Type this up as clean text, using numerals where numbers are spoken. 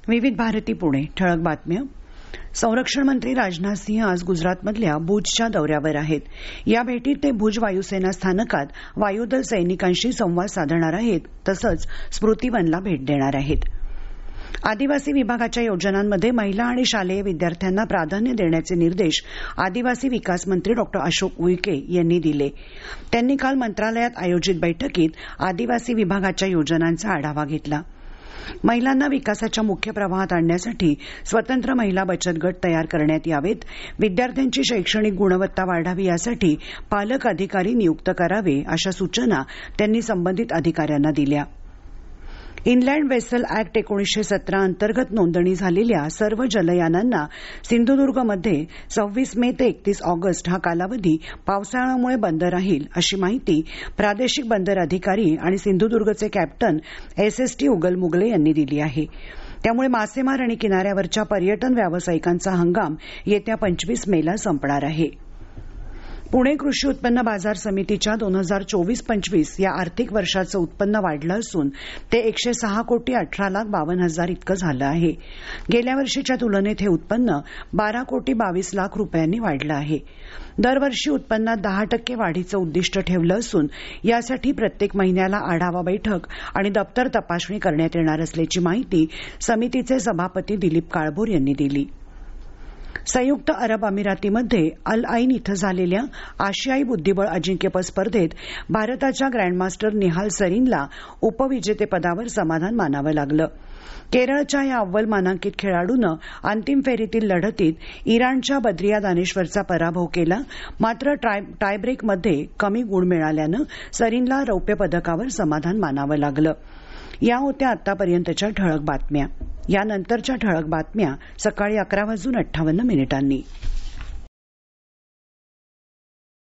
विविध भारती पुणे ठळक बातम्या. संरक्षण मंत्री राजनाथ सिंह आज गुजरातमधल्या भुजच्या दौऱ्यावर आहेत. या भेटीत ते भुज वायुसेना स्थानकात वायुदल सैनिकांशी संवाद साधणार आहेत तसंच स्मृतिवनला भेट देणार आहेत. आदिवासी विभागाच्या योजनांमध्ये महिला आणि शालेय विद्यार्थ्यांना प्राधान्य देण्याचे निर्देश आदिवासी विकास मंत्री डॉ. अशोक उईके यांनी दिले. त्यांनी काल मंत्रालयात आयोजित बैठकीत आदिवासी विभागाच्या योजनांचा आढावा घेतला. महिलांना विकासाच्या मुख्य प्रवाहात आणण्यासाठी स्वतंत्र महिला बचत गट तयार करण्यात यावेत. विद्यार्थ्यांची शैक्षणिक गुणवत्ता वाढावी यासाठी पालक अधिकारी नियुक्त करावे अशा सूचना त्यांनी संबंधित अधिकाऱ्यांना दिल्या. इनलँड वेसल ऍक्ट 1917 अंतर्गत नोंदणी झालेल्या सर्व जलयानांना सिंधुदुर्गमध्ये 26 मे ते 31 ऑगस्ट हा कालावधी पावसाळ्यामुळे बंद राहील अशी माहिती प्रादेशिक बंदर अधिकारी आणि सिंधुदुर्गचे कॅप्टन SST उगल मुगले यांनी दिली आहे. त्यामुळे मासेमार आणि किनाऱ्यावरच्या पर्यटन व्यावसायिकांचा हंगाम येत्या 25 मेला संपणार आहे. पुणे कृषी उत्पन्न बाजार समितीच्या 2024-25 या आर्थिक वर्षाचं उत्पन्न वाढलं असून ते 106 कोटी 18 लाख 52 हजार इतकं झालं आहे. गेल्या वर्षीच्या तुलनेत हे उत्पन्न 12 कोटी 22 लाख रुपयांनी वाढलं आहे. दरवर्षी उत्पन्नात 10% वाढीचं उद्दिष्ट ठेवलं असून यासाठी प्रत्येक महिन्याला आढावा बैठक आणि दप्तर तपासणी करण्यात येणार असल्याची माहिती समितीचे सभापती दिलीप काळभोर यांनी दिली. संयुक्त अरब अमिरातीमध्ये अल आईन इथं झालेल्या आशियाई बुद्धिबळ अजिंक्यपद स्पर्धेत भारताच्या ग्रँडमास्टर निहाल सरीनला उपविजेतेपदावर समाधान मानावं लागलं. केरळच्या या अव्वल मानांकित खेळाडूनं अंतिम फेरीतील लढतीत इराणच्या बद्रिया दानेश्वरचा पराभव केला. मात्र टायब्रेकमध्ये कमी गुण मिळाल्यानं सरीनला रौप्य पदकावर समाधान मानावं लागलं. या होत्या आतापर्यंतच्या ठळक बातम्या. यानंतरच्या ठळक बातम्या सकाळी 11:58 मिनिटांनी.